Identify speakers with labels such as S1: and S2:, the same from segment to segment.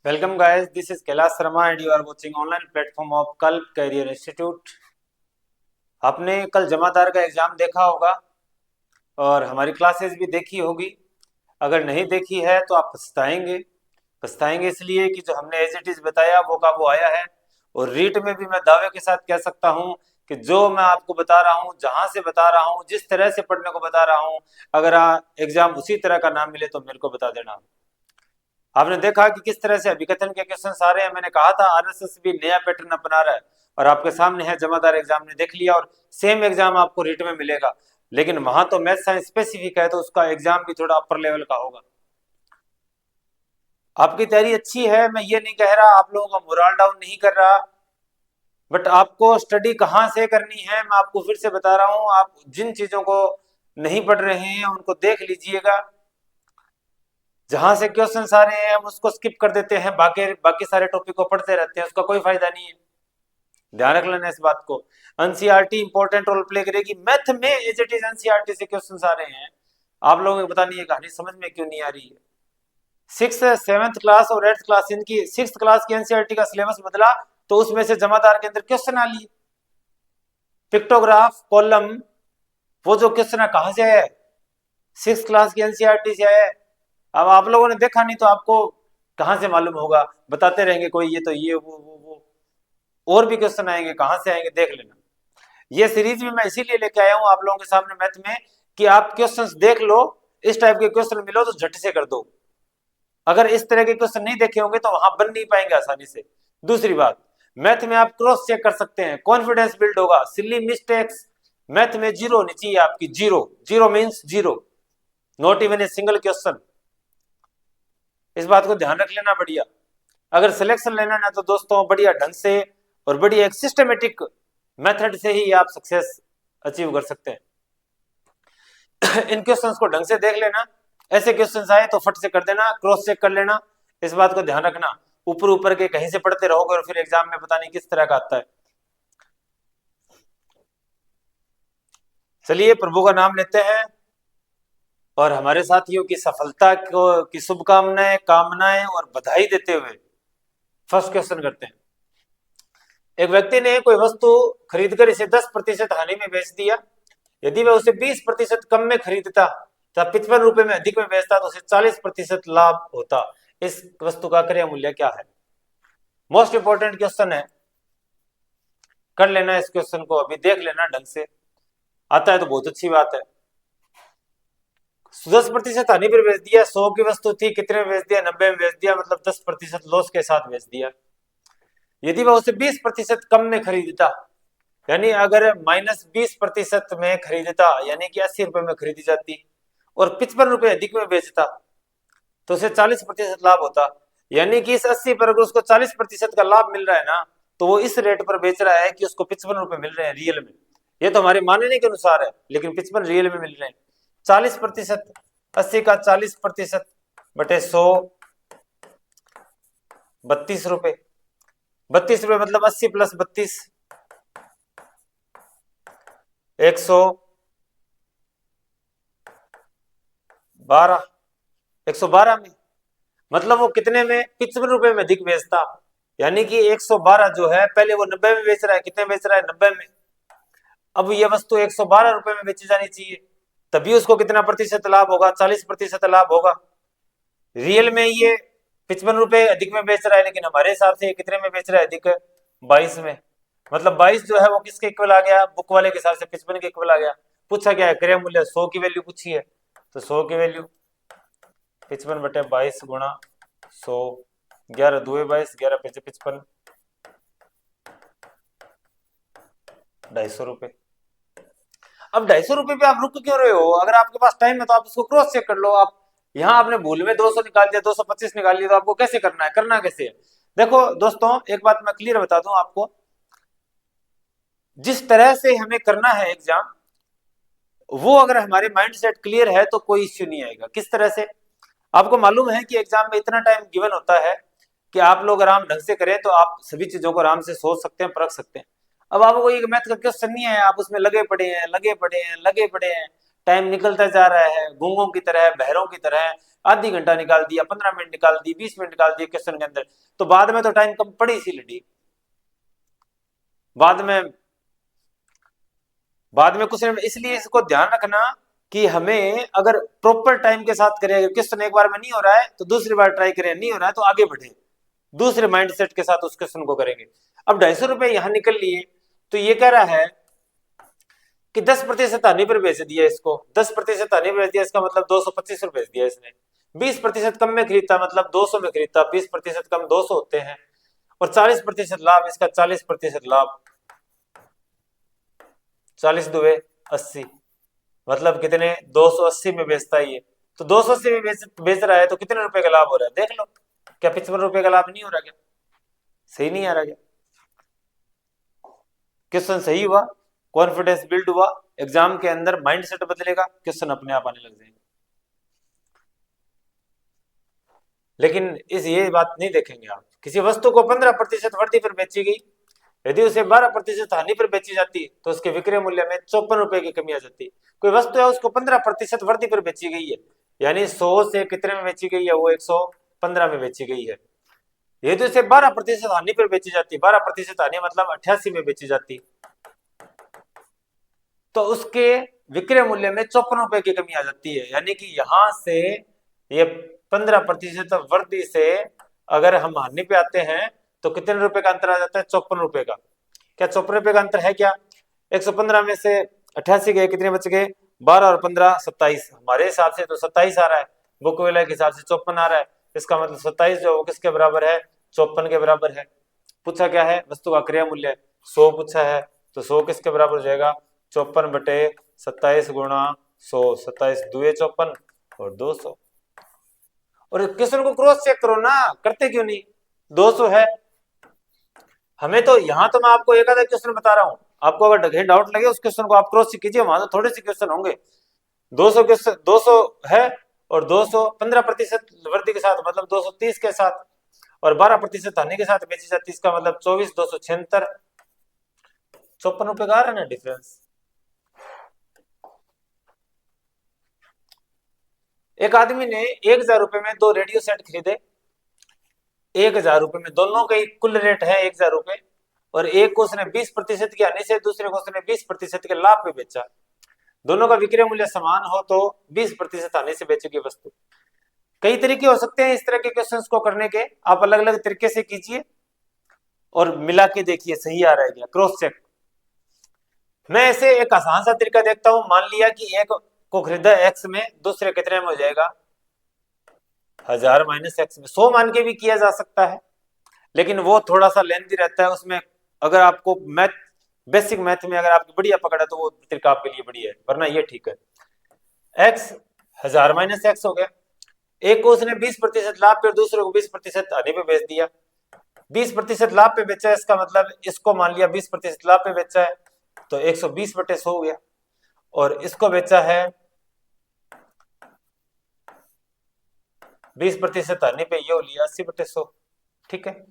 S1: Welcome guys, this is Kailash Sharma and you are watching online platform of Kalp Career Institute। आपने कल जमादार का exam देखा होगा और हमारी क्लासेस भी देखी होगी। अगर नहीं देखी है तो आप पछताएंगे। पछताएंगे इसलिए कि जो हमने एज इट इज बताया वो का वो आया है। और रीट में भी मैं दावे के साथ कह सकता हूँ कि जो मैं आपको बता रहा हूँ, जहां से बता रहा हूँ, जिस तरह से पढ़ने को बता रहा हूँ, अगर एग्जाम उसी तरह का नाम मिले तो मेरे को बता देना। आपने देखा कि किस तरह से अभिकथन के क्वेश्चन आ रहे हैं। मैंने कहा था आरएसएस भी नया पैटर्न अपना रहा है और आपके सामने है। जमादार एग्जाम ने देख लिया और सेम एग्जाम आपको रीट में मिलेगा, लेकिन वहां तो मैथ साइंस स्पेसिफिक है तो उसका एग्जाम भी थोड़ा अपर लेवल का होगा। आपकी तैयारी अच्छी है, मैं ये नहीं कह रहा, आप लोगों का मोरल डाउन नहीं कर रहा, बट आपको स्टडी कहाँ से करनी है मैं आपको फिर से बता रहा हूँ। आप जिन चीजों को नहीं पढ़ रहे हैं उनको देख लीजिएगा। जहां से क्वेश्चन आ रहे हैं हम उसको स्किप कर देते हैं, बाकी बाकी सारे टॉपिक को पढ़ते रहते हैं, उसका कोई फायदा नहीं है। ध्यान रख लेना इस बात को। एनसीईआरटी इंपॉर्टेंट रोल प्ले करेगी मैथ में, एज इट इज एनसीईआरटी से क्वेश्चन आ रहे हैं। आप लोगों को पता नहीं है कहानी समझ में क्यों नहीं आ रही है। सिक्स सेवेंथ क्लास और एट्थ क्लास, इनकी सिक्स क्लास की एनसीईआरटी का सिलेबस बदला तो उसमें से जमादार के अंदर क्वेश्चन आ लिए। पिक्टोग्राफ कॉलम, वो जो क्वेश्चन है कहां से आया है? सिक्स क्लास की एनसीईआरटी से आया है। अब आप लोगों ने देखा नहीं तो आपको कहां से मालूम होगा? बताते रहेंगे कोई ये तो ये वो और भी क्वेश्चन आएंगे, कहां से आएंगे देख लेना। ये सीरीज भी मैं इसीलिए लेके आया हूं आप लोगों के सामने मैथ में कि आप क्वेश्चंस देख लो, इस टाइप के क्वेश्चन मिलो तो झट से कर दो। अगर इस तरह के क्वेश्चन नहीं देखे होंगे तो वहां बन नहीं पाएंगे आसानी से। दूसरी बात, मैथ में आप क्रॉस चेक कर सकते हैं, कॉन्फिडेंस बिल्ड होगा। सिली मिस्टेक्स मैथ में जीरो होनी चाहिए आपकी। Zero, zero means zero, not even a single question. इस बात को ध्यान रख लेना बढ़िया। अगर सिलेक्शन लेना ना तो दोस्तों बढ़िया ढंग से और बढ़िया एक सिस्टमेटिक मेथड से ही आप सक्सेस अचीव कर सकते हैं। इन क्वेश्चंस को ढंग से देख लेना, ऐसे क्वेश्चंस आए तो फट से कर देना, क्रॉस चेक कर लेना। इस बात को ध्यान रखना। ऊपर ऊपर के कहीं से पढ़ते रहोगे और फिर एग्जाम में पता नहीं किस तरह का आता है। चलिए प्रभु का नाम लेते हैं और हमारे साथियों की सफलता को की शुभकामनाएं, कामनाएं और बधाई देते हुए फर्स्ट क्वेश्चन करते हैं। एक व्यक्ति ने कोई वस्तु खरीदकर इसे 10% हानि में बेच दिया। यदि वह उसे 20% कम में खरीदता तथा 55 रुपए में अधिक में बेचता तो उसे 40% लाभ होता। इस वस्तु का क्रय मूल्य क्या है? मोस्ट इंपोर्टेंट क्वेश्चन है, कर लेना इस क्वेश्चन को, अभी देख लेना ढंग से। आता है तो बहुत अच्छी बात है। 10% हानि पर बेच दिया, 100 की वस्तु थी, कितने में बेच दिया? 90 में बेच दिया, मतलब 10% लॉस के साथ बेच दिया। यदि वह उसे 20% कम में खरीदता, यानी अगर -20% में खरीदता यानी कि 80 रुपए में खरीदी जाती और 55 रुपए अधिक में बेचता तो उसे 40% लाभ होता। यानी कि इस 80 पर अगर उसको 40% का लाभ मिल रहा है ना तो वो इस रेट पर बेच रहा है कि उसको 55 रुपए मिल रहे हैं रियल में। ये तो हमारे मानने के अनुसार है, लेकिन 55 रियल में मिल रहे हैं। 40%, 80 का 40% बटे 100, 32 रुपए। 32 रुपए मतलब 80 प्लस 32, 112, 112 में, मतलब वो कितने में? 55 रुपए में अधिक बेचता। यानी कि 112 जो है, पहले वो 90 में बेच रहा है, कितने बेच रहा है? 90 में। अब ये वस्तु 112 रुपए में बेची जानी चाहिए, तभी उसको कितना प्रतिशत लाभ होगा? 40% लाभ होगा। रियल में ये 55 रुपए अधिक में बेच रहा है, लेकिन हमारे हिसाब से कितने में बेच रहा है? अधिक, 22 में। मतलब 22 जो है वो किसके इक्वल आ गया? बुक वाले के हिसाब से 55 के इक्वल आ गया। पूछा क्या है? क्रय मूल्य 100 की वैल्यू पूछी है, तो 100 की वैल्यू 55 बटे 22 गुणा 100, 11 2 22, 11 5 55, 250 रुपए। अब 250 रुपए पे आप रुक क्यों रहे हो? अगर आपके पास टाइम है तो आप उसको क्रॉस चेक कर लो। आप यहाँ आपने भूल में 200 निकाल दिया, 225 निकाल लिया, तो आपको कैसे करना है? करना कैसे है? देखो दोस्तों, एक बात मैं क्लियर बता दूं आपको, जिस तरह से हमें करना है एग्जाम, वो अगर हमारे माइंड सेट क्लियर है तो कोई इश्यू नहीं आएगा। किस तरह से? आपको मालूम है कि एग्जाम में इतना टाइम गिवन होता है कि आप लोग आराम ढंग से करें तो आप सभी चीजों को आराम से सोच सकते हैं, परख सकते हैं। अब आपको एक मैथ का क्वेश्चन नहीं है, आप उसमें लगे पड़े हैं, लगे पड़े हैं, लगे पड़े हैं, टाइम निकलता जा रहा है, गूंगों की तरह, बहरों की तरह आधी घंटा निकाल दिया, 15 मिनट निकाल दी, 20 मिनट निकाल दिए क्वेश्चन के अंदर, तो बाद में तो टाइम कम पड़ी सी लड़ी। बाद में कुछ नहीं। इसलिए इसको ध्यान रखना कि हमें अगर प्रॉपर टाइम के साथ करें, क्वेश्चन एक बार में नहीं हो रहा है तो दूसरी बार ट्राई करें, नहीं हो रहा है तो आगे बढ़े, दूसरे माइंडसेट के साथ उस क्वेश्चन को करेंगे। अब 250 रुपए यहां निकल लिए, तो ये कह रहा है कि 10% हानि पर बेच दिया इसको, 10% हानि पर बेच दिया, इसका मतलब 225 रुपए बेच दिया इसने। 20% कम में खरीदता मतलब 200 में खरीदता, 20% कम 200 होते हैं, और 40% लाभ, इसका 40% लाभ, 40 दुए 80, मतलब कितने, 280 में बेचता है ये। तो 280 में बेच रहा है तो कितने रुपए का लाभ हो रहा है देख लो। क्या 55 रुपए का लाभ नहीं हो रहा क्या? सही नहीं आ रहा क्या? क्वेश्चन सही हुआ, कॉन्फिडेंस बिल्ड हुआ, एग्जाम के अंदर माइंडसेट बदलेगा, क्वेश्चन अपने आप आने लग जाएंगे। लेकिन इस ये बात नहीं देखेंगे आप, किसी वस्तु को 15% वर्दी पर बेची गई, यदि उसे 12% हानि पर बेची जाती तो उसके विक्रय मूल्य में 54 रुपए की कमी आ जाती। कोई वस्तु है उसको 15% वर्दी पर बेची गई है, यानी 100 से कितने में बेची गई है, वो 115 में बेची गई है। यदि उसे 12% हानि पर बेची जाती, 12% हानि मतलब 88 में बेची जाती, तो उसके विक्रय मूल्य में 54 रुपए की कमी आ जाती है। यानी कि यहां से ये 15% वृद्धि से अगर हम हानि पे आते हैं तो कितने रुपए का अंतर आ जाता है, 54 रुपए का। क्या 54 रुपए का अंतर है क्या? 115 में से 88 गए, कितने बच गए, 12 और 15 27, हमारे हिसाब से तो 27 आ रहा है, बुक वाले के हिसाब से 54 आ रहा है। इसका मतलब 27 जो वो किसके बराबर है, 54 के बराबर है। पूछा क्या है, वस्तु का क्रय मूल्य 100 पूछा है, तो 100 किसके बराबर हो जाएगा, 54/27 गुणा 100, 27 दुए 54 और 200। और क्वेश्चन को क्रॉस चेक करो ना, करते क्यों नहीं, 200 है। हमें तो यहां तो मैं आपको एक आधा क्वेश्चन बता रहा हूं, आपको अगर कहीं डाउट लगे उस क्वेश्चन को आप क्रॉस चेक कीजिए, वहां तो थोड़े से क्वेश्चन होंगे। 200 क्वेश्चन, 200 है, और 200 15% वृद्धि के साथ मतलब 230 के साथ, और 12% हानि के साथ बेची जाती, इसका मतलब 24, 276, 54 रुपए का आ रहा है ना डिफरेंस। एक आदमी ने 1000 रुपए में 2 रेडियो सेट खरीदे, 1000 रुपए में, दोनों का कुल रेट है 1000 रुपए, और एक को उसने 20% की हानि से, दूसरे को उसने 20% के लाभ पे बेचा। दोनों का विक्रय मूल्य समान हो तो 20% हानि से बेची गई वस्तु। कई तरीके हो सकते हैं इस तरह के क्वेश्चंस को करने के, आप अलग अलग तरीके से कीजिए और मिला के देखिए सही आ रहा है क्या, क्रॉस चेक। मैं ऐसे एक आसान सा तरीका देखता हूं, मान लिया कि एक को खरीदा एक्स में, दूसरे कितने में हो जाएगा, 1000 माइनस एक्स में, 100 मान के भी किया जा सकता है, लेकिन वो थोड़ा सा लेंथी रहता है उसमें। अगर आपको मैथ, बेसिक मैथ में अगर आपकी बढ़िया पकड़ा तो वो तरीका आपके लिए बढ़िया है, वरना ये ठीक है। एक्स 1000 माइनस एक्स हो गया, एक को उसने 20% लाभ पे और दूसरे को 20% हानि पे बेच दिया। 20% लाभ पे बेचा है, इसका मतलब इसको मान लिया 20% लाभ पे बेचा है तो 120/100 हो गया, और इसको बेचा है 20% हानि पे, ये हो लिया 80/100। ठीक है,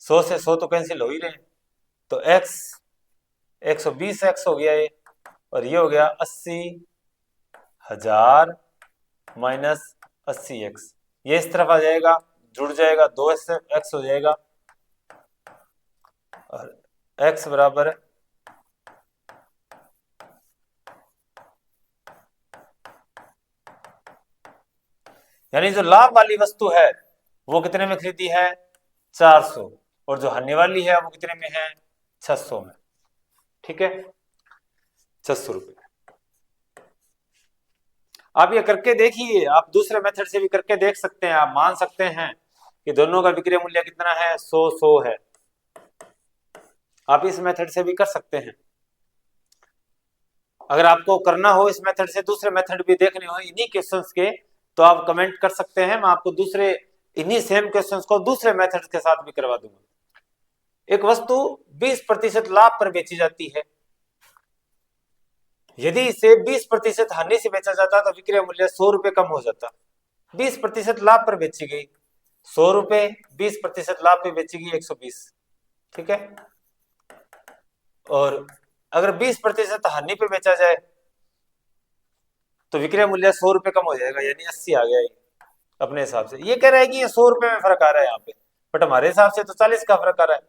S1: 100 से 100 तो कैंसिल हो ही रहे हैं, तो एक्स 120x हो गया ये, और ये हो गया 80,000 माइनस 80x, ये इस तरफ आ जाएगा, जुड़ जाएगा, 2x हो जाएगा, और x बराबर यानी जो लाभ वाली वस्तु है वो कितने में खरीदी है, 400, और जो हानि वाली है वो कितने में है, 600 में। ठीक है, 600 रुपए। आप ये करके देखिए, आप दूसरे मेथड से भी करके देख सकते हैं, आप मान सकते हैं कि दोनों का विक्रय मूल्य कितना है, 100 है। आप इस मेथड से भी कर सकते हैं। अगर आपको करना हो इस मेथड से, दूसरे मेथड भी देखने हो इन्हीं क्वेश्चंस के, तो आप कमेंट कर सकते हैं, मैं आपको दूसरे इन्हीं सेम क्वेश्चंस को दूसरे मेथड के साथ भी करवा दूंगा। एक वस्तु 20% लाभ पर बेची जाती है, यदि इसे 20% हानि से बेचा जाता तो विक्रय मूल्य 100 रुपए कम हो जाता। 20% लाभ पर बेची गई 100 रुपए, 20% लाभ पे बेची गई 120। ठीक है, और अगर 20% हानि पे बेचा जाए तो विक्रय मूल्य 100 रुपए कम हो जाएगा, यानी 80 आ गया ये। अपने हिसाब से। ये कह रहा है कि ये 100 रुपए में फर्क आ रहा है यहाँ पे, बट हमारे हिसाब से तो 40 का फर्क आ रहा है।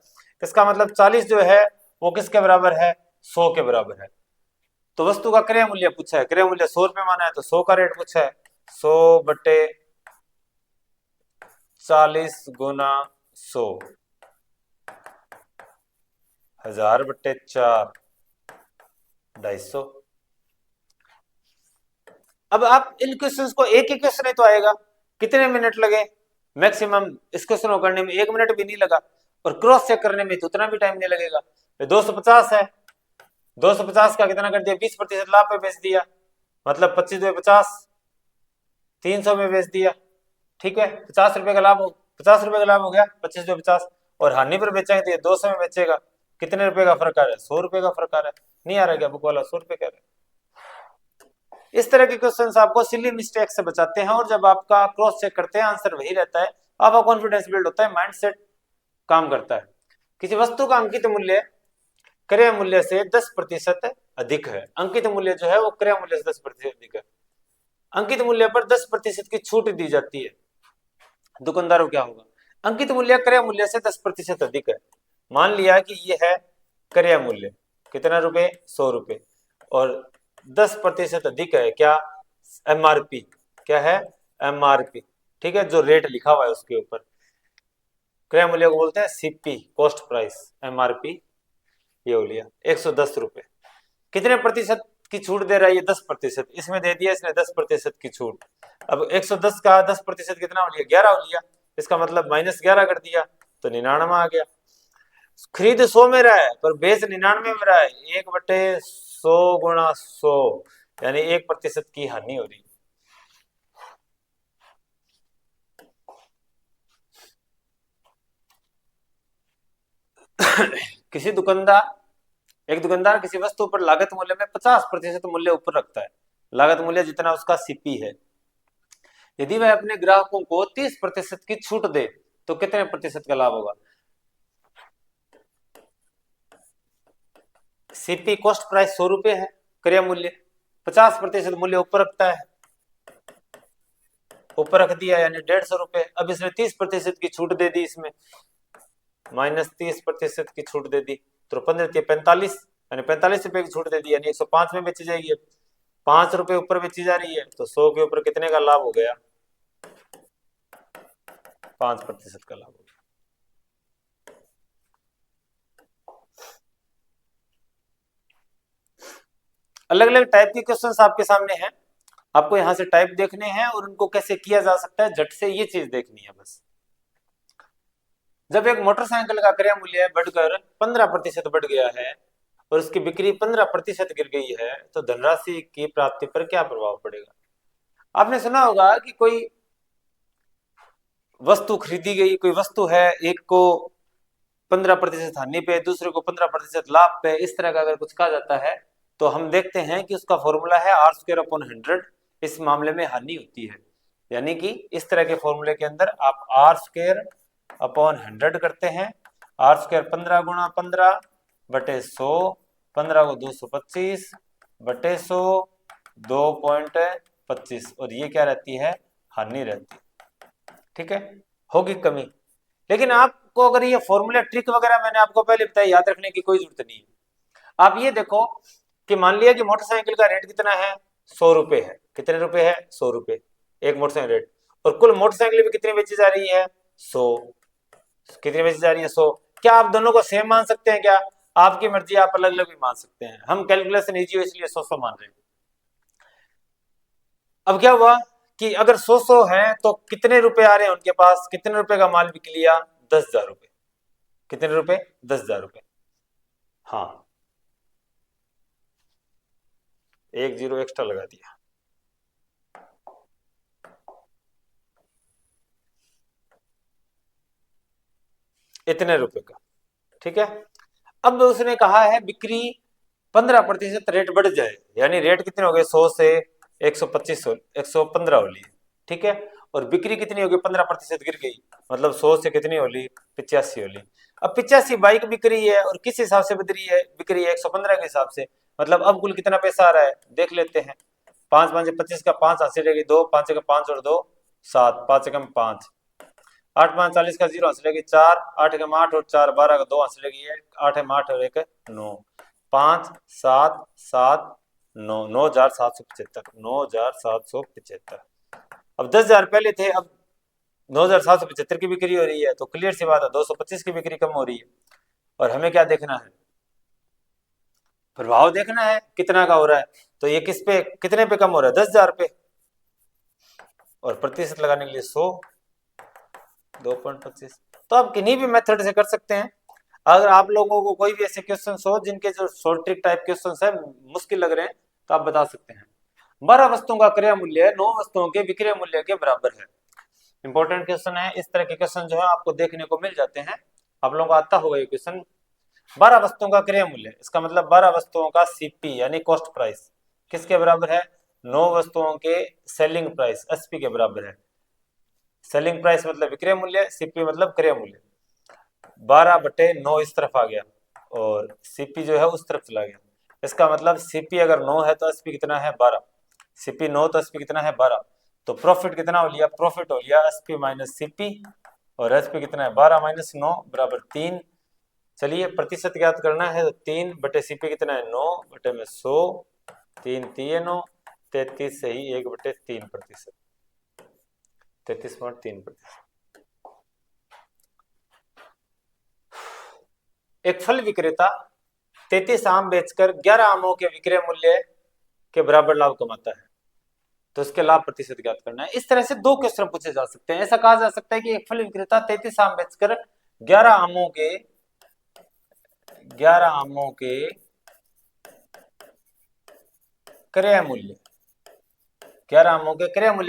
S1: इसका मतलब 40 जो है वो किसके बराबर है, 100 के बराबर है। तो वस्तु का क्रय मूल्य पूछा है, क्रय मूल्य 100 रुपए माना है तो 100 का रेट पूछा है। 100/40 × 100, 1000/4, 250। अब आप इन क्वेश्चंस को, एक ही क्वेश्चन है तो आएगा, कितने मिनट लगे मैक्सिमम इस क्वेश्चन को करने में, 1 मिनट भी नहीं लगा, और क्रॉस चेक करने में तो उतना भी टाइम नहीं लगेगा। 250 है, 250 का कितना कर दिया, 20% लाभ पे बेच दिया, मतलब 25×2 = 50, 300 में बेच दिया, ठीक है, 50 रुपए का लाभ हो, 50 रुपए का लाभ हो गया, 25×2 = 50। और हानि पर बेचेंगे तो ये 200 में बेचेगा, कितने रुपए का फर्क आ रहा है, 100 रुपए का फर्क आ रहा है। नहीं आ रहा क्या बुक वाला, 100 रुपए कह रहा है। इस तरह के क्वेश्चन आपको सिली मिस्टेक से बचाते हैं, और जब आपका क्रॉस चेक करते हैं आंसर वही रहता है, आपका कॉन्फिडेंस बिल्ड होता है, माइंडसेट काम करता है। किसी वस्तु का अंकित मूल्य क्रय मूल्य से 10% अधिक है, अंकित मूल्य जो है वो क्रय मूल्य से 10% अधिक है, अंकित मूल्य पर 10% की छूट दी जाती है। दुकानदारों क्या होगा, अंकित मूल्य क्रय मूल्य से 10% अधिक है, मान लिया कि ये है क्रय मूल्य, कितना रुपए, 100 रुपए, और 10% अधिक है क्या, एमआरपी, क्या है, एमआरपी, ठीक है, जो रेट लिखा हुआ है उसके ऊपर, क्रय मूल्य को बोलते हैं सीपी, कॉस्ट प्राइस, एमआरपी, ये हो लिया 110 रुपए। कितने प्रतिशत की छूट दे रहा है, ये 10%, इसमें दे दिया इसने 10% की छूट। अब 110 का 10% कितना हो लिया, 11 हो लिया, इसका मतलब -11 कर दिया तो 99 आ गया। खरीद 100 में रहा है पर बेच 99 में रहा है, 1/100 × 100, यानी 1% की हानि हो रही। किसी दुकानदार एक दुकानदार किसी वस्तु पर लागत मूल्य में 50% मूल्य ऊपर रखता है, लागत मूल्य जितना उसका सीपी है। यदि वह अपने ग्राहकों को 30% की छूट दे तो कितने प्रतिशत का लाभ होगा। सीपी कॉस्ट प्राइस 100 रुपए है, क्रय मूल्य 50% मूल्य ऊपर रखता है, ऊपर रख दिया यानी 150 रुपए। अब इसने 30% की छूट दे दी, इसमें -30% की छूट दे दी तो 15×45 यानी 45 रुपए की छूट दे दी, यानी 105 में बेची जाएगी। 5 रुपए ऊपर बेची जा रही है तो 100 के ऊपर कितने का लाभ हो गया, 5% का लाभ हो गया। अलग अलग टाइप के क्वेश्चंस आपके सामने हैं, आपको यहां से टाइप देखने हैं और उनको कैसे किया जा सकता है झट से ये चीज देखनी है बस। जब एक मोटरसाइकिल का क्रय मूल्य बढ़कर 15% बढ़ गया है और उसकी बिक्री 15% गिर गई है तो धनराशि की प्राप्ति पर क्या प्रभाव पड़ेगा। आपने सुना होगा कि कोई वस्तु खरीदी गई, कोई वस्तु है, एक को 15% हानि पे, दूसरे को 15% लाभ पे, इस तरह का अगर कुछ कहा जाता है तो हम देखते हैं कि उसका फॉर्मूला है R²/100। इस मामले में हानि होती है, यानी कि इस तरह के फॉर्मूले के अंदर आप R²/100 करते हैं, R² 15×15/100, 15×225/100, 2.25, और ये क्या रहती है, हानि रहती है, ठीक है, होगी कमी। लेकिन आपको अगर ये फॉर्मूला ट्रिक वगैरह मैंने आपको पहले बताया, याद रखने की कोई जरूरत नहीं है। आप ये देखो कि मान लिया कि मोटरसाइकिल का रेट कितना है, 100 रुपए है, कितने रुपए है, 100 रुपए एक मोटरसाइकिल रेट, और कुल मोटरसाइकिल भी कितनी बेची जा रही है, 100, कितनी बेची जा रही है, 100। क्या आप दोनों को सेम मान सकते हैं क्या, आपकी मर्जी, आप अलग अलग भी मान सकते हैं, हम कैलकुलेशन इजी हो इसलिए 100 मान रहे हैं। अब क्या हुआ कि अगर 100 है तो कितने रुपए आ रहे हैं उनके पास, कितने रुपए का माल बिक लिया, 10,000 रुपए, कितने रुपए, 10,000 रुपए, हाँ, 1 जीरो एक्स्ट्रा लगा दिया, इतने रुपए का, ठीक है। अब उसने कहा है बिक्री 15% रेट बढ़ जाए, यानी रेट कितने हो गए, 100 से 125 हो, 115 हो ली, ठीक है, और बिक्री कितनी होगी, 15% गिर गई, मतलब 100 से कितनी हो ली, 85 हो ली। अब 85 बाइक बिक रही है और किस हिसाब से बिक रही है 115 के हिसाब से, मतलब अब कुल कितना पैसा आ रहा है देख लेते हैं। 5×5 = 25 का 5 हाथ से रहेगी 2, 5 का 5 और 2 7, 5 एकम 5, 8 5 40 का 0 हंस लेगी 4, 8 एकम 8 और 4 12 का 2 हंस लेगी 1, 8 एकम 8 और 1 9, 5 7 7 9, 9,775, 9,775। अब 10,000 पहले थे, अब 9,775 की बिक्री हो रही है, तो क्लियर सी बात है 225 की बिक्री कम हो रही है। और हमें क्या देखना है, प्रभाव देखना है कितना का हो रहा है। तो ये किस पे, कितने पे कम हो रहा है, 10,000 पे, और प्रतिशत लगाने के लिए 100, 2.25। तो आप किन्हीं भी मेथड से कर सकते हैं। अगर आप लोगों को कोई भी ऐसे क्वेश्चन हो जिनके जो शॉर्ट ट्रिक टाइप क्वेश्चन है मुश्किल लग रहे हैं, तो आप बता सकते हैं। 12 वस्तुओं का क्रय मूल्य 9 वस्तुओं के विक्रय मूल्य के बराबर है। इंपॉर्टेंट क्वेश्चन है, इस तरह के क्वेश्चन जो है आपको देखने को मिल जाते हैं, आप लोगों को आता होगा ये क्वेश्चन। 12 वस्तुओं का क्रय मूल्य, इसका मतलब 12 वस्तुओं का सीपी यानी कॉस्ट प्राइस किसके बराबर है, 9 वस्तुओं के सेलिंग प्राइस एसपी के बराबर है। सेलिंग प्राइस मतलब विक्रय मूल्य, सीपी मतलब क्रय मूल्य। 12/9 इस तरफ आ गया और सीपी जो है उस तरफ चला गया। इसका मतलब सीपी अगर 9 है तो एसपी कितना है, 12। सीपी 9 तो एसपी कितना है, 12। तो प्रॉफिट कितना हो लिया, प्रॉफिट हो लिया एसपी माइनस सीपी, और एसपी कितना है, 12 माइनस 9 बराबर 3। चलिए प्रतिशत ज्ञात करना है, तो 3/सीपी कितना है, 9/100, 3 3 9, 33 से ही 1/3%, 33.3%। एक फल विक्रेता 33 आम बेचकर 11 आमों के विक्रय मूल्य के बराबर लाभ कमाता है, तो इसके लाभ प्रतिशत ज्ञात करना है। इस तरह से 2 क्वेश्चन पूछे जा सकते हैं। ऐसा कहा जा सकता है कि एक फल विक्रेता 33 आम बेचकर 11 आमों के 11 आमों के क्रय मूल्य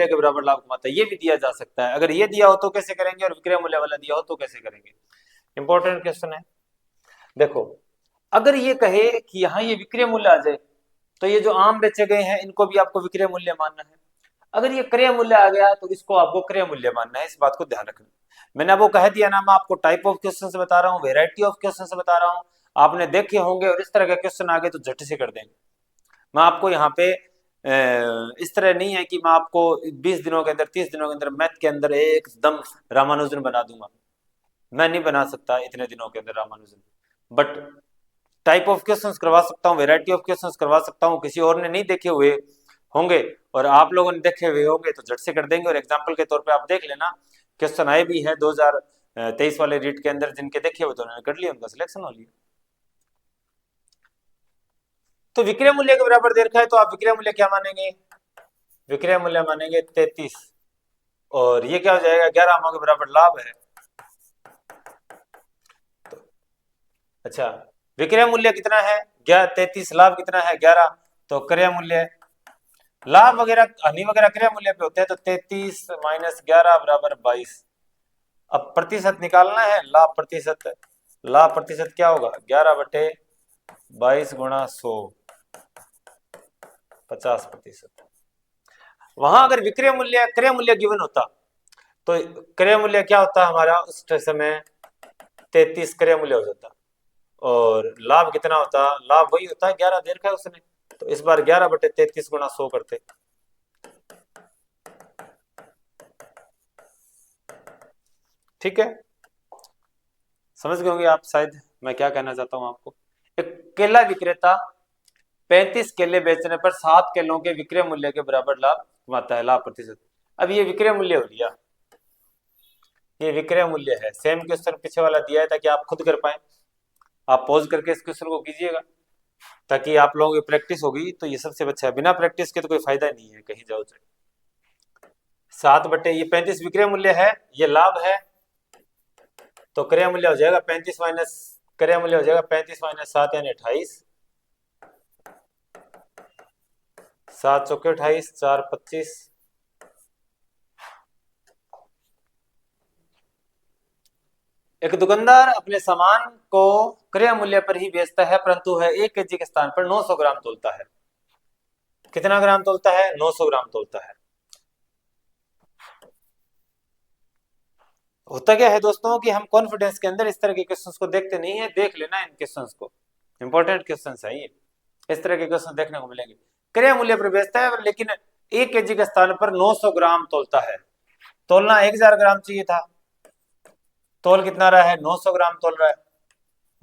S1: के बराबर लाभ कमाता है। ये भी दिया जा सकता है। अगर ये दिया हो तो कैसे करेंगे, और विक्रय मूल्य वाला दिया हो तो कैसे करेंगे। इंपॉर्टेंट क्वेश्चन है। देखो, अगर ये कहे कि यहाँ ये विक्रय मूल्य आ जाए, तो ये जो आम बेचे गए हैं इनको भी आपको विक्रय मूल्य मानना है। अगर ये क्रय मूल्य आ गया तो इसको आपको क्रय मूल्य मानना है, इस बात को ध्यान रखना। मैंने आपको कह दिया ना, मैं आपको टाइप ऑफ क्वेश्चन से बता रहा हूँ, वेराइटी ऑफ क्वेश्चन से बता रहा हूँ, आपने देखे होंगे, और इस तरह के क्वेश्चन आ गए तो झट से कर देंगे। मैं आपको यहाँ पे इस तरह नहीं है कि मैं आपको 20 दिनों के अंदर 30 दिनों के अंदर मैथ के अंदर एकदम रामानुजन बना दूंगा। मैं नहीं बना सकता इतने दिनों के अंदर Ramanujan, but type of questions करवा सकता हूँ, वेराइटी ऑफ क्वेश्चंस करवा सकता हूँ। किसी और ने नहीं देखे हुए होंगे और आप लोगों ने देखे हुए होंगे तो झट से कर देंगे। और एग्जाम्पल के तौर पे आप देख लेना, क्वेश्चन आए भी है 2023 वाले रीट के अंदर, जिनके देखे हुए तो उन्होंने कर लिया, उनका सिलेक्शन हो लिया। तो विक्रय मूल्य के बराबर दे रखा है, तो आप विक्रय मूल्य क्या मानेंगे, विक्रय मूल्य मानेंगे 33, और ये क्या हो जाएगा, 11 आमों के बराबर लाभ है। तो अच्छा, विक्रय मूल्य कितना है, 33, लाभ कितना है 11, तो क्रय मूल्य, लाभ वगैरह हानि वगैरह क्रय मूल्य पे होते हैं, तो 33 माइनस 11 बराबर 22। अब प्रतिशत निकालना है, लाभ प्रतिशत, लाभ प्रतिशत क्या होगा, 11/22 गुणा 100, 50%। वहां अगर विक्रय मूल्य क्रय मूल्य गिवन होता तो क्रय मूल्य क्या होता हमारा उस समय, 33 क्रय मूल्य हो जाता, और लाभ कितना होता, लाभ वही होता है 11 दे रखा है उसने, तो इस बार 11/33 गुणा 100 करते। ठीक है, समझ गए होंगे आप शायद मैं क्या कहना चाहता हूं आपको। एक केला विक्रेता 35 केले बेचने पर 7 केलों के विक्रय मूल्य के बराबर लाभ कमाता है, लाभ प्रतिशत। अब ये विक्रय मूल्य हो लिया, ये विक्रय मूल्य है। सेम क्वेश्चन पीछे वाला दिया है ताकि आप खुद कर पाए। आप पॉज करके इस क्वेश्चन को कीजिएगा ताकि आप लोगों की प्रैक्टिस होगी, तो ये सबसे अच्छा है। बिना प्रैक्टिस के तो कोई फायदा नहीं है कहीं जाओ जाए। 7/, ये 35 विक्रय मूल्य है, ये लाभ है, तो क्रय मूल्य हो जाएगा 35 माइनस, क्रय मूल्य हो जाएगा 35 माइनस 7 यानी 28, 7 चौके 28, 4 25। एक दुकानदार अपने सामान को क्रय मूल्य पर ही बेचता है, परंतु वह 1 kg के स्थान पर 900 ग्राम तोलता है। कितना ग्राम तोलता है, 900 ग्राम तोलता है। होता क्या है दोस्तों कि हम कॉन्फिडेंस के अंदर इस तरह के क्वेश्चंस को देखते नहीं है, देख लेना इन क्वेश्चंस को, इंपॉर्टेंट क्वेश्चंस है ये। इस तरह के क्वेश्चन देखने को मिलेंगे। क्रय मूल्य पर बेचता है लेकिन 1 kg के स्थान पर 900 ग्राम तोलता है, तोलना 1000 ग्राम चाहिए था, तोल कितना रहा है, 900 ग्राम तोल रहा है।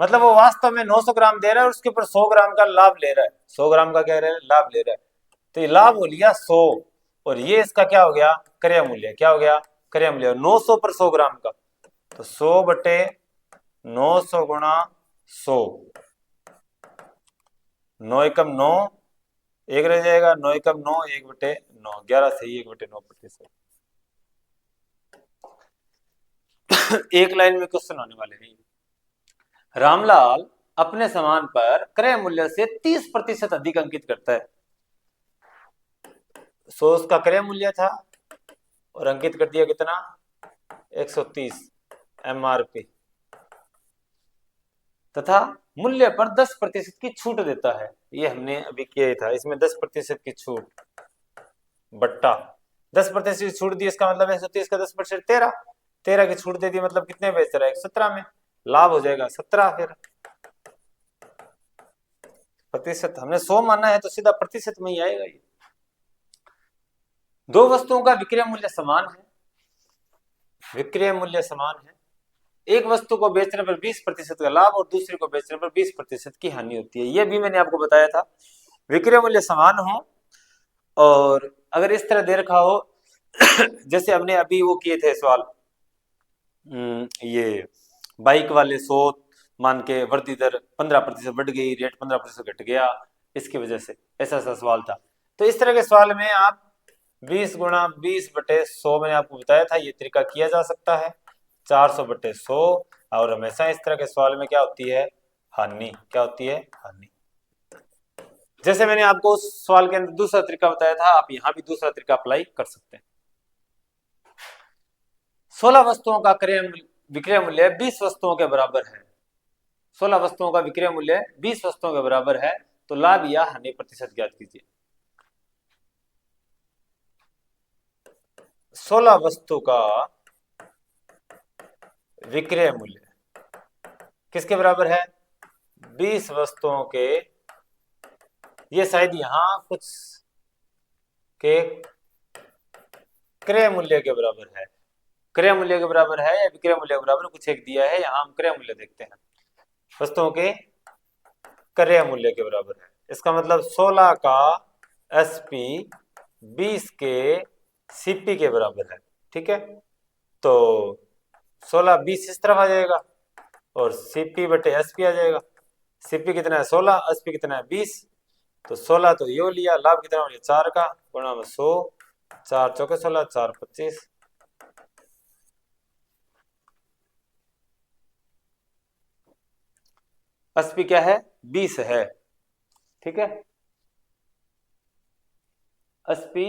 S1: मतलब वो वास्तव में 900 ग्राम दे रहा है और उसके ऊपर 100 ग्राम का लाभ ले रहा है, 100 ग्राम का क्या रहा है, लाभ ले रहा है। तो ये लाभ हो लिया 100, और ये इसका क्या हो गया, क्रय मूल्य। क्या हो गया, क्रय मूल्य। 900 पर 100 ग्राम का, तो 100 बटे 900 गुणा 100, 9 एकम 9, एक रह जाएगा, 9 एकम 9, 1/9, 11 सही, 1/9%। एक लाइन में क्वेश्चन होने वाले हैं। रामलाल अपने सामान पर क्रय मूल्य से 30% अधिक अंकित करता है। 100 उसका क्रय मूल्य था और अंकित कर दिया कितना, 130 MRP, तथा मूल्य पर 10% की छूट देता है। ये हमने अभी किया था, इसमें 10% की छूट बट्टा 10% की छूट दी, इसका मतलब 130 का 10% 13 की छूट दे दी, मतलब कितने बेच रहा है, 17 में, लाभ हो जाएगा 17। फिर प्रतिशत, हमने 100 माना है तो सीधा प्रतिशत में ही आएगा ये। दो वस्तुओं का विक्रय मूल्य समान है, विक्रय मूल्य समान है, एक वस्तु को बेचने पर 20% का लाभ और दूसरे को बेचने पर 20% की हानि होती है। ये भी मैंने आपको बताया था, विक्रय मूल्य समान हो और अगर इस तरह दे रखा हो जैसे हमने अभी वो किए थे सवाल, ये बाइक वाले 100 मान के वर्दी दर 15% बढ़ गई, रेट 15% घट गया, इसकी वजह से ऐसा सा सवाल था। तो इस तरह के सवाल में आप 20 गुणा 20/100 मैंने आपको बताया था, ये तरीका किया जा सकता है, 400/100। और हमेशा इस तरह के सवाल में क्या होती है, हानि। क्या होती है, हानि। जैसे मैंने आपको उस सवाल के अंदर दूसरा तरीका बताया था, आप यहां भी दूसरा तरीका अप्लाई कर सकते हैं। 16 वस्तुओं का विक्रय मूल्य 20 वस्तुओं के बराबर है। 16 वस्तुओं का विक्रय मूल्य 20 वस्तुओं के बराबर है, तो लाभ या हानि प्रतिशत ज्ञात कीजिए। 16 वस्तु का विक्रय मूल्य किसके बराबर है, 20 वस्तुओं के, ये शायद यहां कुछ के क्रय मूल्य के बराबर है, क्रय मूल्य के बराबर है या विक्रय मूल्य के बराबर, कुछ एक दिया है, यहां हम क्रय मूल्य देखते हैं, वस्तुओं के क्रय मूल्य के बराबर है। इसका मतलब 16 का SP 20 के CP के बराबर है। ठीक है, तो 16 20 इस तरफ आ जाएगा और CP/SP आ जाएगा। CP कितना है 16, SP कितना है 20, तो 16 तो यो लिया, लाभ कितना हो गया 4 का, गुणा में 100, 4 चौके 16, 4 25। SP क्या है, 20 है। ठीक है, SP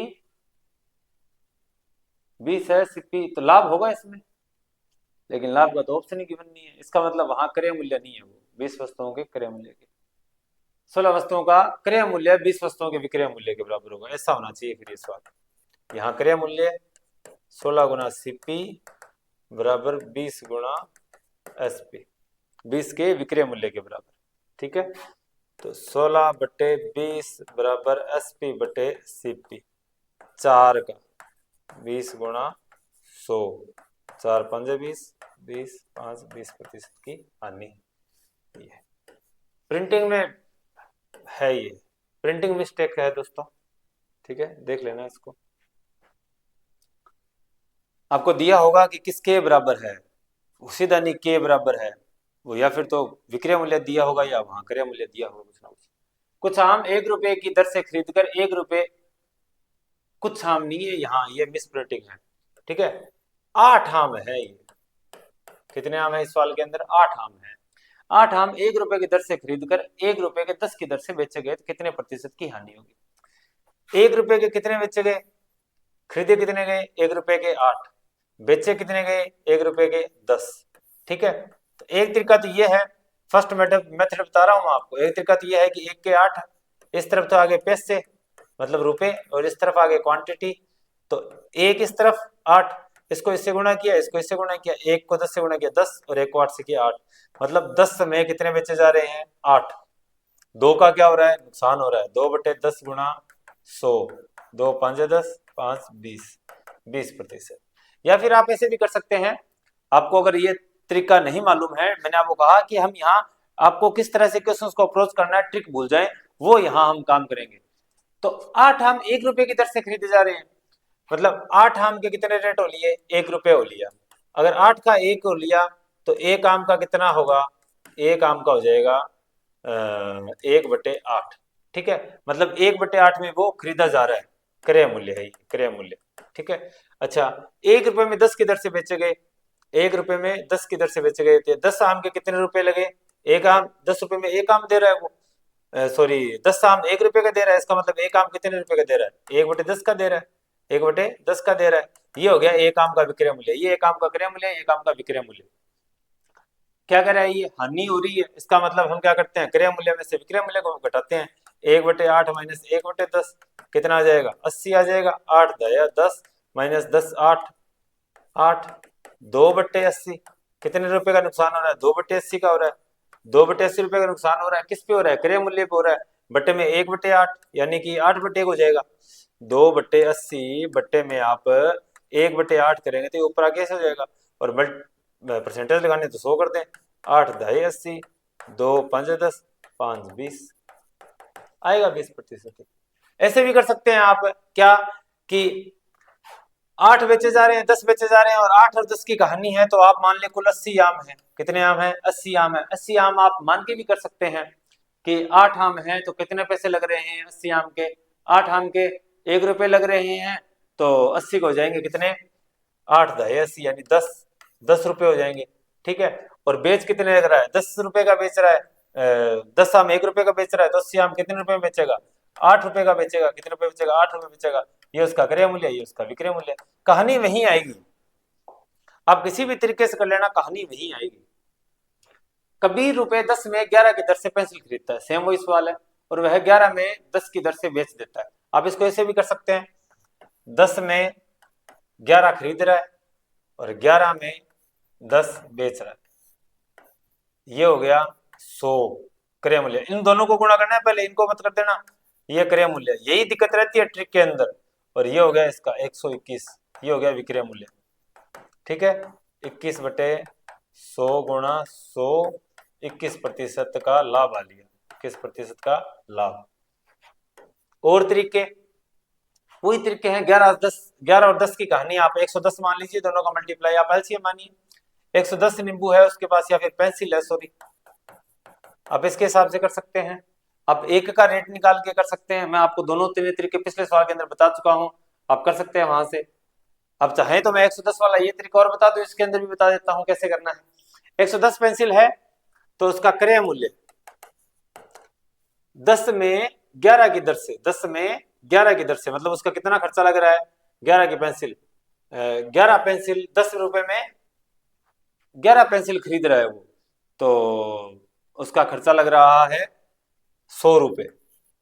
S1: 20 है, CP तो लाभ होगा इसमें, लेकिन लाभ का तो ऑप्शन ही गिवन नहीं है, इसका मतलब वहां क्रय मूल्य नहीं है, वो 20 वस्तुओं के क्रय मूल्य के, 16 वस्तुओं का क्रय मूल्य 20 वस्तुओं के विक्रय मूल्य के बराबर होगा, ऐसा होना चाहिए। फिर इस बात यहाँ क्रय मूल्य 16 गुना CP बराबर 20 गुणा SP, 20 के विक्रय मूल्य के बराबर। ठीक है, तो 16/20 बराबर SP/CP, 4 का 20 गुणा 100, 4 5 20, 20 5 20% की हानि। ये प्रिंटिंग में है, ये प्रिंटिंग मिस्टेक है दोस्तों। ठीक है, देख लेना इसको, आपको दिया होगा कि किसके बराबर है, सीधा नहीं के बराबर है वो, या फिर तो विक्रय मूल्य दिया होगा या वहां क्रय मूल्य दिया होगा, कुछ ना कुछ। कुछ आम 1 रुपए की दर से खरीदकर 1 रुपए, कुछ आम नहीं है यहाँ, ये मिस प्रिंटिंग है। ठीक है, 8 आम है ये, कितने आम है इस सवाल के अंदर, 8 आम है। 8 आम 1 रुपए की दर से खरीदकर 1 रुपए के 10 की दर से बेचे गए तो कितने प्रतिशत की हानि होगी। 1 रुपए के कितने बेचे गए, खरीदे कितने गए, 1 रुपए के 8, बेचे कितने गए, 1 रुपए के 10। ठीक है, तो एक तरीका तो ये है, फर्स्ट मेथड बता रहा हूं आपको, एक तरीका तो ये है कि 1 के 8, इस तरफ तो आगे पैसे मतलब रुपए और इस तरफ आगे क्वांटिटी, तो एक इस तरफ 8, इसको इससे गुणा किया, इसको इससे गुणा किया, 1 को 10 से गुणा किया 10 और 1 को 8 से किया 8, मतलब 10 में कितने बेचे जा रहे हैं, 8। 2 का क्या हो रहा है, नुकसान हो रहा है, 2/10 गुणा 100, 2 5 10, 5 20, 20%। या फिर आप ऐसे भी कर सकते हैं, आपको अगर ये तरीका नहीं मालूम है, मैंने आपको कहा कि हम यहाँ आपको किस तरह से क्वेश्चंस को अप्रोच करना है, ट्रिक भूल जाए, वो यहाँ हम काम करेंगे। तो 8 आम 1 रुपए की दर से खरीदे जा रहे हैं, मतलब 8 आम के कितने रेट हो लिए, 1 रुपए हो लिया। अगर 8 का 1 हो लिया तो 1 आम का कितना होगा, 1 आम का हो जाएगा 1/8। ठीक है, मतलब 1/8 में वो खरीदा जा रहा है, क्रय मूल्य है, क्रय मूल्य। ठीक है, अच्छा 1 रुपए में 10 की दर से बेचे गए, 1 रुपए में 10 की दर से बेचे गए थे, 10 आम के कितने रुपए लगे, एक आम 10 रुपए में एक आम दे रहा है वो, सॉरी 10 आम 1 रुपए का दे रहा है, इसका मतलब एक आम कितने रुपए का दे रहा है, 1/10 का दे रहा है, 1/10 का दे रहा है। ये हो गया एक आम का विक्रय मूल्य, ये एक आम का क्रय मूल्य, एक आम का विक्रय मूल्य। क्या कर रहा है, ये हानि हो रही है, इसका मतलब हम क्या करते हैं, क्रय मूल्य में से विक्रय मूल्य को घटाते हैं, 1/8 माइनस 1/10 कितना आ जाएगा, 80 आ जाएगा। 8 दया 10 माइनस 10 8, 8 2/80 कितने रुपए का नुकसान हो रहा है, 2/80 का हो रहा है, 2/80 रुपए का नुकसान हो रहा है, किस पे हो रहा है, क्रय मूल्य पे हो रहा है, बट्टे में 1/8 यानी कि 8/1 हो जाएगा। 2/80 बट्टे में आप 1/8 करेंगे तो ऊपर आगे से हो जाएगा, और परसेंटेज लगाने तो 100 कर दें, 8 दहाई 80, 2 5 10, 5 20 आएगा 20%। ऐसे भी कर सकते हैं आप, क्या कि 8 बेचे जा रहे हैं, 10 बेचे जा रहे हैं, और 8 और 10 की कहानी है, तो आप मान लें कुल 80 आम है, कितने आम है, 80 आम है। 80 आम आप मान के भी कर सकते हैं कि 8 आम है तो कितने पैसे लग रहे हैं 80 आम के, 8 आम के 1 रुपए लग रहे हैं, तो 80 को हो जाएंगे कितने, 8 दहे 80 यानी 10 रुपए हो जाएंगे। ठीक है, और बेच कितने लग रहा है, 10 रुपए का बेच रहा है, 10 आम 1 रुपए का बेच रहा है, तो 80 आम कितने रुपए में बेचेगा, 8 रुपए का बेचेगा, कितने रुपए बेचेगा, 8 रुपए बेचेगा। ये उसका क्रय मूल्य, ये उसका विक्रय मूल्य, कहानी वही आएगी, आप किसी भी तरीके से कर लेना, कहानी वही आएगी। कबीर रुपए 10 में 11 की दर से पेंसिल खरीदता है, सेम वही सवाल है, और वह 11 में 10 की दर से बेच देता है। आप इसको ऐसे भी कर सकते हैं, 10 में 11 खरीद रहा है और 11 में 10 बेच रहा है, ये हो गया 100 क्रय मूल्य। इन दोनों को गुणा करना है, पहले इनको मत कर देना, ये क्रय मूल्य, यही दिक्कत रहती है ट्रिक के अंदर, और ये हो गया इसका 121, ये हो गया विक्रय मूल्य। ठीक है, 21/100 गुणा 100, 21% का लाभ आ लिया, 21% का लाभ। और तरीके वही तरीके हैं, 11 और 10 की कहानी, आप 110 मान लीजिए, दोनों का मल्टीप्लाई आप एलसीएम मानिए, 110 नींबू है उसके पास, या फिर पेंसिल है, सॉरी, आप इसके हिसाब से कर सकते हैं। आप एक का रेट निकाल के कर सकते हैं, मैं आपको दोनों तरीके पिछले सवाल के अंदर बता चुका हूं, आप कर सकते हैं वहां से। अब चाहे तो मैं 110 वाला ये तरीका और बता दूं, इसके अंदर भी बता देता हूं कैसे करना है। 110 पेंसिल है तो उसका क्रय मूल्य 10 में 11 की दर से, 10 में 11 की दर से, मतलब उसका कितना खर्चा लग रहा है, 11 की पेंसिल, 11 पेंसिल 10 रुपए में 11 पेंसिल खरीद रहा है वो, तो उसका खर्चा लग रहा है 100 रुपए,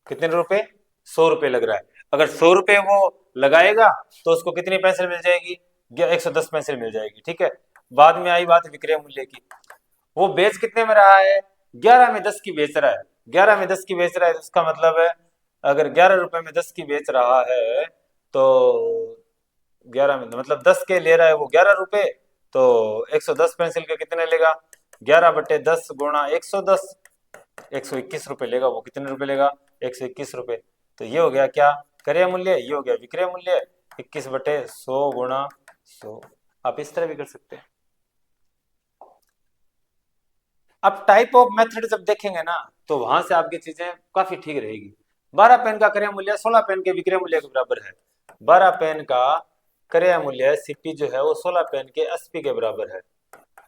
S1: कितने रुपए, 100 रुपए लग रहा है। अगर 100 रुपए वो लगाएगा तो उसको कितनी पेंसिल मिल जाएगी, 110 पेंसिल मिल जाएगी। ठीक है, बाद में आई बात विक्रय मूल्य की, वो बेच कितने में रहा है, 11 में 10 की बेच रहा है, 11 में 10 की बेच रहा है, तो इसका मतलब है अगर 11 रुपए में 10 की बेच रहा है तो 11 में मतलब 10 के ले रहा है वो 11 रुपए, तो 110 पेंसिल के कितने लेगा, 11/10 गुणा 110, 121 रुपए लेगा वो, कितने रुपए लेगा, 121 रुपए। तो ये हो गया क्या, क्रय मूल्य, ये हो गया विक्रय मूल्य, 21/100 गुणा 100। आप इस तरह भी कर सकते हैं। अब टाइप ऑफ मेथड जब देखेंगे ना, तो वहां से आपकी चीजें काफी ठीक रहेगी। 12 पेन का क्रय मूल्य 16 पेन के विक्रय मूल्य के बराबर है, 12 पेन का क्रय मूल्य सीपी जो है वो 16 पेन के एसपी के बराबर है,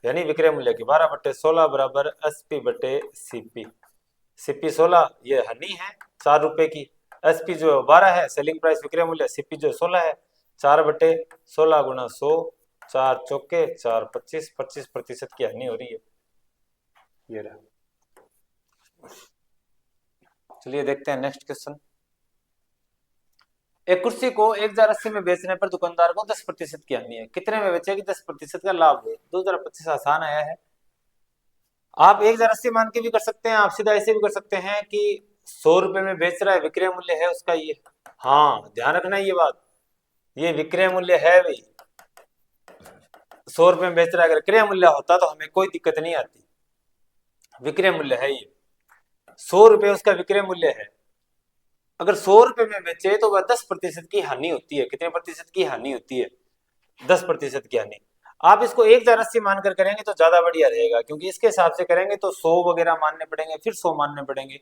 S1: यानी विक्रय मूल्य की 12/16 बराबर एसपी बटे सीपी। सीपी 16 ये हनी है 4 रुपए की, एसपी जो 12 है सेलिंग प्राइस विक्रय मूल्य, सीपी जो 16 है, 4/16 गुणा 100, 4 चौके 4 25, 25% की हानि हो रही है, ये रहा। चलिए देखते हैं नेक्स्ट क्वेश्चन। एक कुर्सी को 1080 में बेचने पर दुकानदार को 10% की हानि है, कितने में बेचेगी, 10% का लाभ हो। 2025 आसान आया है, आप 1080 मान के भी कर सकते हैं, आप सीधा ऐसे भी कर सकते हैं कि 100 रुपए में बेच रहा है, विक्रय मूल्य है उसका ये, हाँ ध्यान रखना ये बात, ये विक्रय मूल्य है भाई, 100 रुपए में बेच रहा है, अगर क्रय मूल्य होता तो हमें कोई दिक्कत नहीं आती। विक्रय मूल्य है ये, 100 रुपए उसका विक्रय मूल्य है। अगर 100 रुपए में बेचे तो वह 10% की हानि होती है। कितने प्रतिशत की हानि होती है? 10% की हानि। आप इसको 1080 मानकर करेंगे तो ज्यादा बढ़िया रहेगा, क्योंकि इसके हिसाब से करेंगे तो 100 वगैरह मानने पड़ेंगे, फिर 100 मानने पड़ेंगे।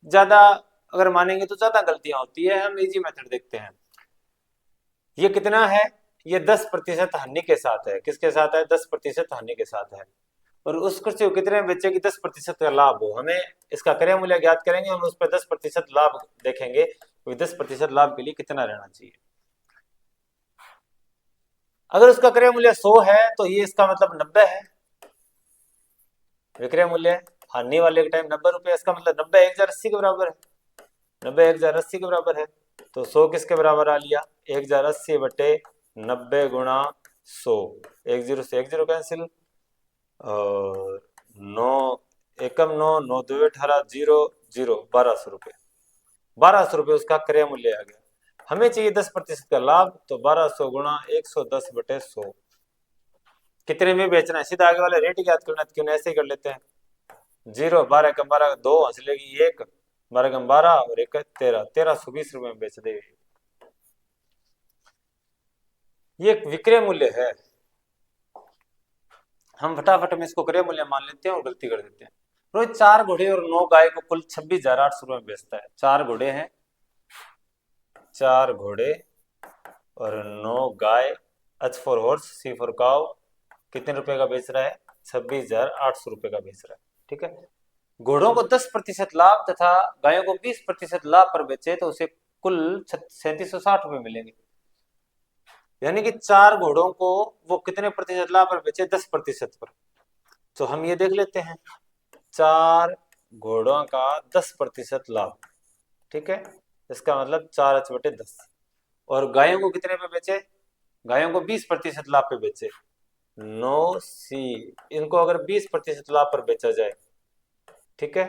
S1: ज्यादा अगर मानेंगे तो ज्यादा गलतियां होती है। हम इजी मेथड देखते हैं। ये कितना है? ये 10% हानि के साथ है। किसके साथ है? 10% हानि के साथ है। और उस कृषि को कितने बच्चे की 10% का लाभ हो, हमें इसका क्रय मूल्य ज्ञात करेंगे और उस पर 10% लाभ देखेंगे, तो 10% लाभ के लिए कितना रहना चाहिए। अगर उसका क्रय मूल्य 100 है तो ये इसका मतलब 90 है। विक्रय मूल्य हानि वाले के टाइम 90 रुपए, इसका मतलब 90 1080 के बराबर है। 90 1080 के बराबर है। तो 100 किसके बराबर आ लिया? 1080 बटे 90 गुणा 100। 10 से 10 कैंसिल, और 9 एकम 9 9 2 18 0 0 1200 रुपये। 1200 रुपये उसका क्रय मूल्य आ गया। हमें चाहिए 10% का लाभ, तो 1200 गुणा 110 बटे 100। कितने में बेचना है? सीधा आगे वाले रेट याद करना, क्यों नहीं ऐसे ही कर लेते हैं। 0 12 कम 12 2 हंसलेगी 1, 12 कम 12 और 1 13, 1320 रुपये में बेच देगी। ये एक विक्रय मूल्य है। हम फटाफट में इसको क्रय मूल्य मान लेते हैं और गलती कर देते हैं। रोज 4 घोड़े और 9 गाय को कुल 26,800 रुपये में बेचता है। 4 घोड़े हैं, 4 घोड़े और 9 गाय, H for horse, C for cow, कितने रुपए का बेच रहा है? 26,800 रुपये का बेच रहा है। ठीक है। घोड़ों को 10% लाभ तथा गायों को 20% लाभ पर बेचे तो उसे कुल 3760 रुपये मिलेंगे। यानी कि 4 घोड़ों को वो कितने प्रतिशत लाभ पर बेचे? 10% पर। तो हम ये देख लेते हैं, 4 घोड़ों का 10% लाभ। ठीक है, इसका मतलब 4h/10। और गायों को कितने पे बेचे? गायों को 20% लाभ पे बेचे। 9C, इनको अगर 20% लाभ पर बेचा जाए, ठीक है,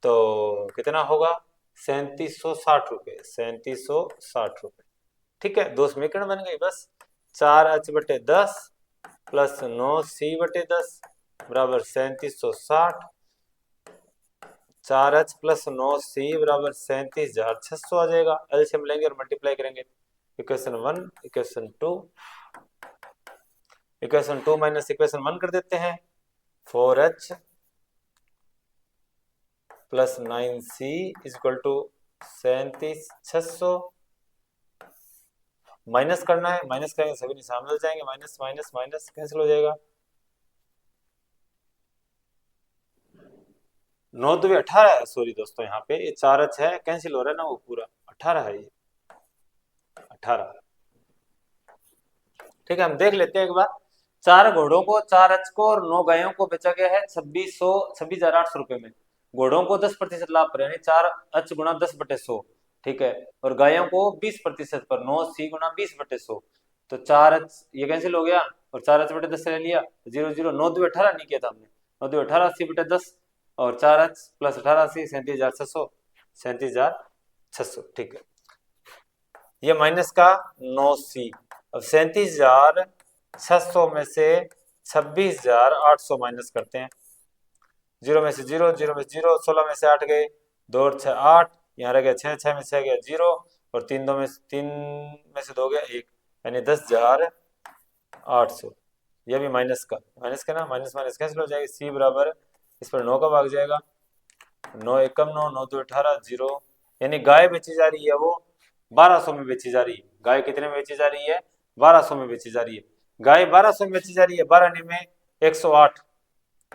S1: तो कितना होगा? 3760 रुपये। 3760 रुपये। ठीक है, दो समीकरण बन गई बस। 4h/10 प्लस 9C/10 बराबर 3760। 4h प्लस 9C बराबर 37,600 आ जाएगा। एलसीएम लेंगे और मल्टीप्लाई करेंगे। Equation 1 equation 2, equation 2 minus equation 1 कर देते हैं। 4h plus 9C equal to 37,600। Minus करना है, माइनस करेंगे सभी निशान बदल जाएंगे, माइनस माइनस माइनस कैंसिल हो जाएगा। 9 2 18 है, सॉरी दोस्तों, यहाँ पे ये 4h है, कैंसिल हो रहा है ना, वो पूरा 18 है, ये 18। ठीक है, हम देख लेते हैं एक बार। 4 घोड़ों को, 4h को और 9 गायों को बेचा गया है 26,800 रुपए में। घोड़ों को 10% लाभ पर, यानी 4h गुणा 10/100। ठीक है, और गायों को 20% पर, 9C गुणा 20/100। तो 4h ये कैंसिल हो गया और 4h/10 ले लिया, 0 0 9 2 18 नहीं किया था हमने, 9 2 18 80/10 और 4h प्लस 18 80 37,600, 37,600। ठीक है, ये माइनस का 9C। अब 37,600 में से 26,800 माइनस करते हैं। 0 में से 0, 0 में से 0, 16 में से 8 गए, 2 और 6 8, यहाँ रह गया 6, 6 में से 6 गया 0, और 3 2 में से 3 में से 2 गया 1, यानी 10,800। यह भी माइनस का ना, माइनस माइनस कैंसिल हो जाएगी। C बराबर, इस पर 9 का भाग जाएगा, 9 एकम 9 9 2 18 0, यानी गाय बेची जा रही है वो 1200 में बेची जा रही है। गाय कितने में बेची जा रही है? 1200 में बेची जा रही है। गाय 1200 में बेची जा रही है, 12 में 108,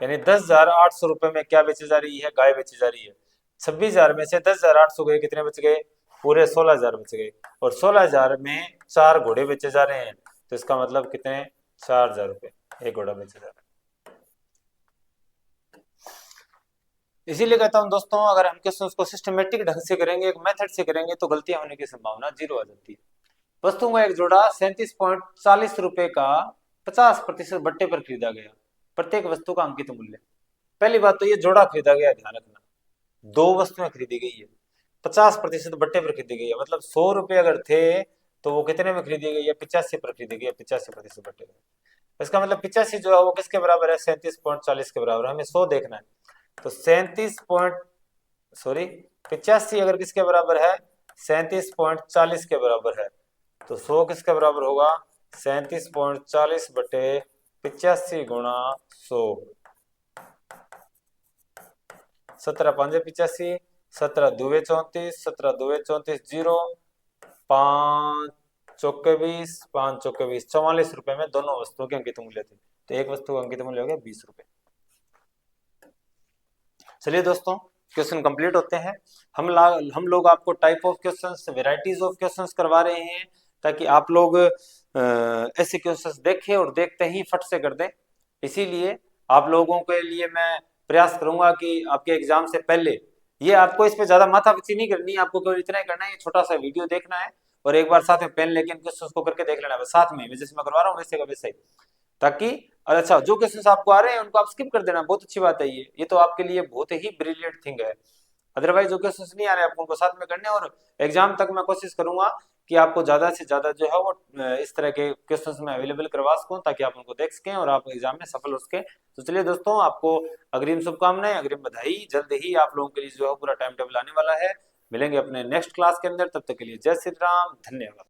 S1: यानी 10,800 रुपए में क्या बेची जा रही है? गाय बेची जा रही है। 26,000 में से 10,800 गए, कितने बच गए? पूरे 16,000 बच गए। और 16,000 में 4 घोड़े बेचे जा रहे हैं, तो इसका मतलब कितने? 4,000 रुपए एक घोड़ा बेचा जा रहा है। इसीलिए कहता हूं दोस्तों, अगर हम क्वेश्चन को सिस्टमेटिक ढंग से करेंगे, एक मेथड से करेंगे, तो गलतियां होने की संभावना 0 आ जाती है। वस्तुओं का एक जोड़ा 37.40 रुपए का 50% बट्टे पर खरीदा गया। प्रत्येक वस्तु का अंकित मूल्य। पहली बात तो ये जोड़ा खरीदा गया, ध्यान रखना। 2 वस्तुएं खरीदी गई है, 50% बट्टे पर खरीदी गई है, मतलब 100 रुपए अगर थे तो वो कितने में खरीदी गई है? 85 पर खरीदी गई है, 85% बट्टे पर। इसका मतलब 85 जो है वो किसके बराबर है, 37.40 के बराबर। हमें 100 देखना है, तो 37 पॉइंट, सॉरी 85 अगर किसके बराबर है, 37.40 के बराबर है, तो 100 किसके बराबर होगा, 37.40 बटे 85 गुणा 100। 17×5 = 85, 17×2 = 34, 17×2 = 0, 5×4 = 20, 5×4 = 20, 44 रुपए में दोनों वस्तुओं के अंकित मूल्य थे। तो एक वस्तु का अंकित मूल्य हो गया 20 रुपए। चलिए दोस्तों, क्वेश्चन कंप्लीट होते हैं। हम लोग आपको type of questions, varieties of questions करवा रहे हैं, ताकि आप लोग ऐसे क्वेश्चंस देखें और देखते ही फट से कर दें। इसीलिए आप लोगों के लिए मैं प्रयास करूंगा कि आपके एग्जाम से पहले, ये आपको इस पे ज्यादा माथापच्ची नहीं करनी है, आपको केवल इतना ही करना है, छोटा सा वीडियो देखना है और एक बार साथ में पेन लेके क्वेश्चंस को करके देख लेना है, साथ में जैसे मैं करवा रहा हूँ वैसे का वैसे ही, ताकि अच्छा जो क्वेश्चंस आपको आ रहे हैं उनको आप स्किप कर देना, बहुत अच्छी बात है। ये तो आपके लिए बहुत ही ब्रिलियंट थिंग है। अदरवाइज जो क्वेश्चंस नहीं आ रहे आपको उनको साथ में करने, और एग्जाम तक मैं कोशिश करूंगा कि आपको ज्यादा से ज्यादा जो है वो इस तरह के क्वेश्चंस में अवेलेबल करवा सकूं, ताकि आप उनको देख सकें और आप एग्जाम में सफल हो सके। तो चलिए दोस्तों, आपको अग्रिम शुभकामनाएं, अग्रिम बधाई। जल्द ही आप लोगों के लिए जो है पूरा टाइम टेबल आने वाला है। मिलेंगे अपने नेक्स्ट क्लास के अंदर, तब तक के लिए जय श्री राम, धन्यवाद।